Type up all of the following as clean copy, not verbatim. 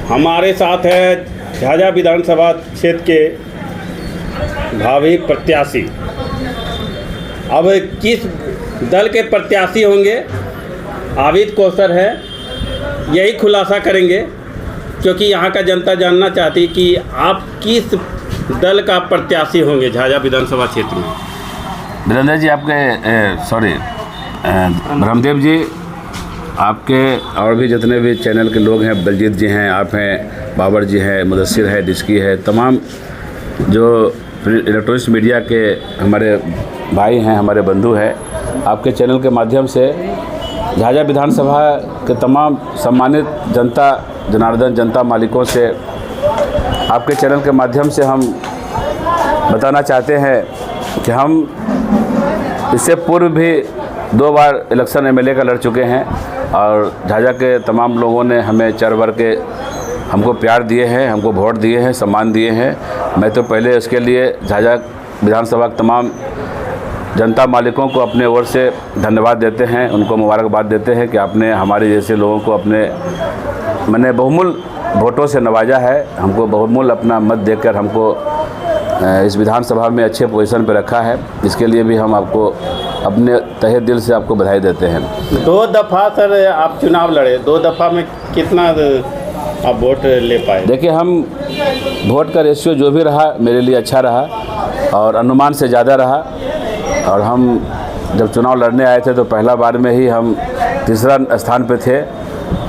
हमारे साथ है झाझा विधानसभा क्षेत्र के भावी प्रत्याशी। अब किस दल के प्रत्याशी होंगे आबिद कौसर है, यही खुलासा करेंगे, क्योंकि यहाँ का जनता जानना चाहती है कि आप किस दल का प्रत्याशी होंगे झाझा विधानसभा क्षेत्र में। वीरेंद्र जी आपके ब्रह्मदेव जी, आपके और भी जितने भी चैनल के लोग हैं, बलजीत जी हैं, आप हैं, बाबर जी हैं, मुदस्सिर है, डिस्की है, तमाम जो इलेक्ट्रॉनिक्स मीडिया के हमारे भाई हैं, हमारे बंधु हैं, आपके चैनल के माध्यम से झाझा विधानसभा के तमाम सम्मानित जनता जनार्दन जनता मालिकों से आपके चैनल के माध्यम से हम बताना चाहते हैं कि हम इससे पूर्व भी 2 बार इलेक्शन एमएलए का लड़ चुके हैं और झाझा के तमाम लोगों ने हमें चढ़ बढ़ के हमको प्यार दिए हैं, हमको वोट दिए हैं, सम्मान दिए हैं। मैं तो पहले इसके लिए झाझा विधानसभा के तमाम जनता मालिकों को अपने ओर से धन्यवाद देते हैं, उनको मुबारकबाद देते हैं कि आपने हमारे जैसे लोगों को मैंने बहुमूल्य वोटों से नवाजा है, हमको बहुमूल्य अपना मत देकर हमको इस विधानसभा में अच्छे पोजीशन पर रखा है। इसके लिए भी हम आपको अपने तहे दिल से आपको बधाई देते हैं। 2 दफ़ा सर आप चुनाव लड़े, 2 दफ़ा में कितना आप वोट ले पाए? देखिए, हम वोट का रेशियो जो भी रहा मेरे लिए अच्छा रहा और अनुमान से ज़्यादा रहा। और हम जब चुनाव लड़ने आए थे तो पहला बार में ही हम तीसरा स्थान पे थे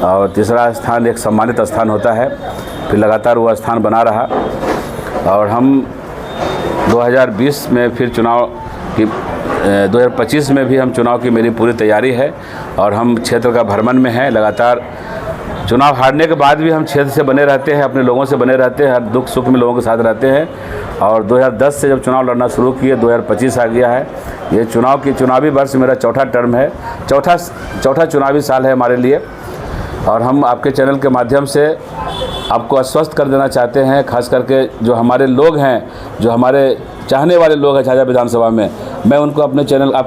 और तीसरा स्थान एक सम्मानित स्थान होता है, फिर लगातार वो स्थान बना रहा। और हम 2020 में फिर चुनाव की 2025 में भी हम चुनाव की मेरी पूरी तैयारी है और हम क्षेत्र का भ्रमण में हैं। लगातार चुनाव हारने के बाद भी हम क्षेत्र से बने रहते हैं, अपने लोगों से बने रहते हैं, हर दुख सुख में लोगों के साथ रहते हैं। और 2010 से जब चुनाव लड़ना शुरू किए, 2025 आ गया है। ये चुनावी वर्ष मेरा चौथा टर्म है, चौथा चुनावी साल है हमारे लिए। और हम आपके चैनल के माध्यम से आपको आश्वस्त कर देना चाहते हैं, खास करके जो हमारे लोग हैं, जो हमारे चाहने वाले लोग हैं झाझा विधानसभा में, मैं उनको आपके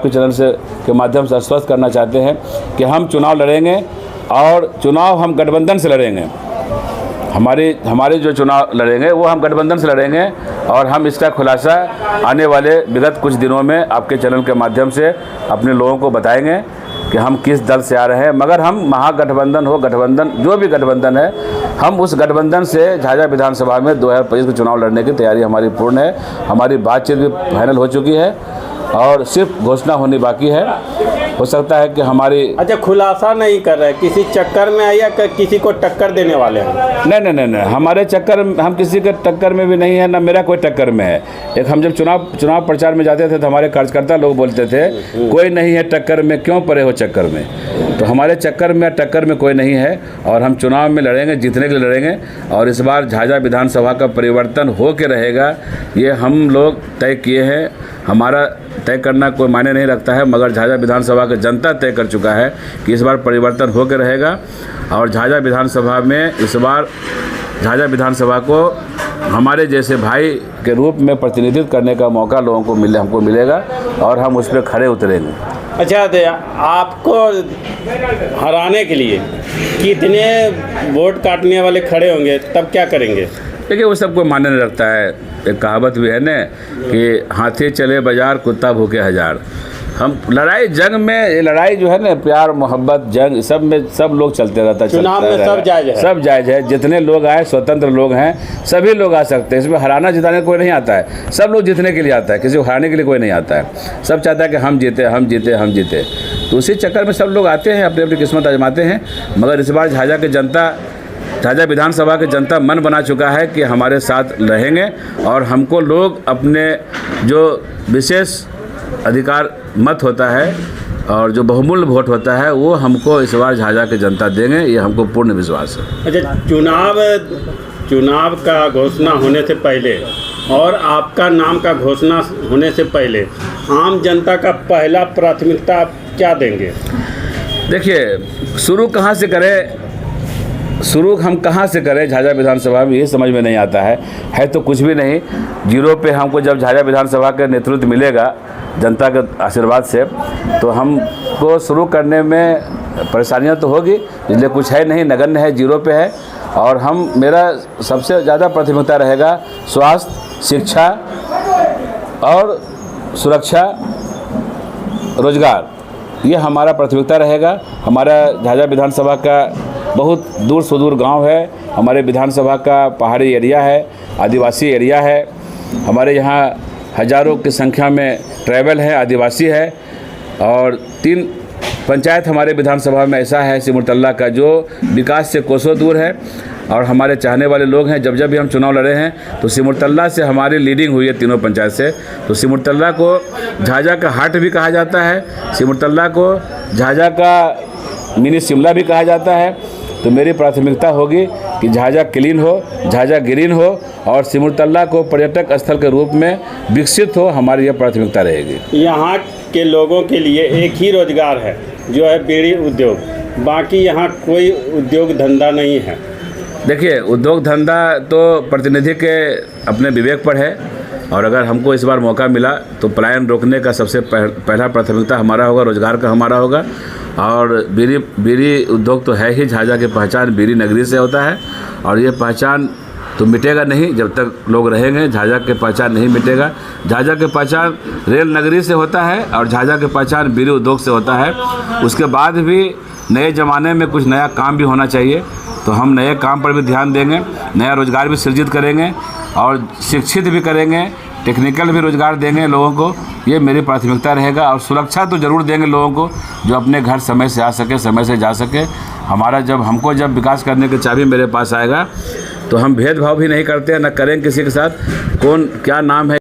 चैनल से के माध्यम से आश्वस्त करना चाहते हैं कि हम चुनाव लड़ेंगे और चुनाव हम गठबंधन से लड़ेंगे। हमारे जो चुनाव लड़ेंगे वो हम गठबंधन से लड़ेंगे और हम इसका खुलासा आने वाले विगत कुछ दिनों में आपके चैनल के माध्यम से अपने लोगों को बताएंगे कि हम किस दल से आ रहे हैं। मगर हम महागठबंधन जो भी गठबंधन है, हम उस गठबंधन से झाझा विधानसभा में 2025 के चुनाव लड़ने की तैयारी हमारी पूर्ण है। हमारी बातचीत भी फाइनल हो चुकी है और सिर्फ घोषणा होनी बाकी है। हो सकता है कि हमारी खुलासा नहीं कर रहे, किसी चक्कर में है या किसी को टक्कर देने वाले हैं? नहीं, हमारे चक्कर हम किसी के टक्कर में भी नहीं है, ना मेरा कोई टक्कर में है। एक हम जब चुनाव प्रचार में जाते थे तो हमारे कार्यकर्ता लोग बोलते थे कोई नहीं है टक्कर में, क्यों पड़े हो चक्कर में। तो हमारे चक्कर में टक्कर में कोई नहीं है और हम चुनाव में लड़ेंगे, जीतने के लिए लड़ेंगे। और इस बार झाझा विधानसभा का परिवर्तन हो के रहेगा, ये हम लोग तय किए हैं। हमारा तय करना कोई मायने नहीं रखता है, मगर झाझा विधानसभा की जनता तय कर चुका है कि इस बार परिवर्तन हो के रहेगा। और झाझा विधानसभा में इस बार झाझा को हमारे जैसे भाई के रूप में प्रतिनिधित्व करने का मौका लोगों को हमको मिलेगा और हम उस पर खड़े उतरेंगे। अच्छा, आपको हराने के लिए कितने वोट काटने वाले खड़े होंगे, तब क्या करेंगे? देखिए, वो सबको मानने नहीं रखता है। एक कहावत भी है न कि हाथी चले बाजार, कुत्ता भूखे हजार। हम लड़ाई जो है ना, प्यार मोहब्बत जंग सब लोग चलते रहता है। चुनाव में सब जायज़ है। जितने लोग आए स्वतंत्र लोग हैं, सभी लोग आ सकते हैं। इसमें हराना जिताने कोई नहीं आता है, सब लोग जीतने के लिए आता है, किसी को हराने के लिए कोई नहीं आता है। सब चाहता है कि हम जीते। तो उसी चक्कर में सब लोग आते हैं, अपनी अपनी किस्मत आजमाते हैं। मगर इस बार झाझा विधानसभा की जनता मन बना चुका है कि हमारे साथ रहेंगे और हमको लोग अपने जो विशेष अधिकार मत होता है और जो बहुमूल्य वोट होता है वो हमको इस बार झाझा की जनता देंगे, ये हमको पूर्ण विश्वास है। अच्छा, चुनाव का घोषणा होने से पहले और आपका नाम का घोषणा होने से पहले आम जनता का पहला प्राथमिकता आप क्या देंगे? देखिए, शुरू हम कहाँ से करें झाझा विधानसभा में, ये समझ में नहीं आता है तो कुछ भी नहीं। जीरो पे हमको जब झाझा विधानसभा का नेतृत्व मिलेगा जनता के आशीर्वाद से, तो हमको शुरू करने में परेशानियां तो होगी, इसलिए कुछ है नहीं, नगण्य है, जीरो पे है। और मेरा सबसे ज़्यादा प्राथमिकता रहेगा स्वास्थ्य, शिक्षा और सुरक्षा, रोजगार। ये हमारा प्राथमिकता रहेगा। हमारा झाझा विधानसभा का बहुत दूर सुदूर गांव है। हमारे विधानसभा का पहाड़ी एरिया है, आदिवासी एरिया है। हमारे यहाँ हज़ारों की संख्या में ट्राइबल है, आदिवासी है। और 3 पंचायत हमारे विधानसभा में ऐसा है सिमुलतला का, जो विकास से कोसों दूर है। और हमारे चाहने वाले लोग हैं। जब भी हम चुनाव लड़े हैं तो सिमुलतला से हमारी लीडिंग हुई है तीनों पंचायत से। तो सिमुलतला को झाझा का हार्ट भी कहा जाता है, सिमुलतला को झाझा का मिनी शिमला भी कहा जाता है। तो मेरी प्राथमिकता होगी कि झाझा क्लीन हो, झाझा ग्रीन हो और सिमुलतला को पर्यटक स्थल के रूप में विकसित हो। हमारी यह प्राथमिकता रहेगी। यहाँ के लोगों के लिए एक ही रोजगार है, जो है बीड़ी उद्योग। बाकी यहाँ कोई उद्योग धंधा नहीं है। देखिए, उद्योग धंधा तो प्रतिनिधि के अपने विवेक पर है। और अगर हमको इस बार मौका मिला तो पलायन रोकने का सबसे पहला प्राथमिकता हमारा होगा, रोजगार का हमारा होगा। और बीड़ी उद्योग तो है ही, झाझा की पहचान बीड़ी नगरी से होता है। और ये पहचान तो मिटेगा नहीं जब तक लोग रहेंगे। झाझा की पहचान नहीं मिटेगा। झाझा की पहचान रेल नगरी से होता है और झाझा की पहचान बीड़ी उद्योग से होता है। उसके बाद भी नए ज़माने में कुछ नया काम भी होना चाहिए। तो हम नए काम पर भी ध्यान देंगे, नया रोज़गार भी सृजित करेंगे और शिक्षित भी करेंगे, टेक्निकल भी रोज़गार देंगे लोगों को। ये मेरी प्राथमिकता रहेगा। और सुरक्षा तो ज़रूर देंगे लोगों को, जो अपने घर समय से आ सके, समय से जा सके। हमको जब विकास करने की चाबी मेरे पास आएगा तो हम भेदभाव भी नहीं करते हैं, न करेंगे किसी के साथ। कौन क्या नाम है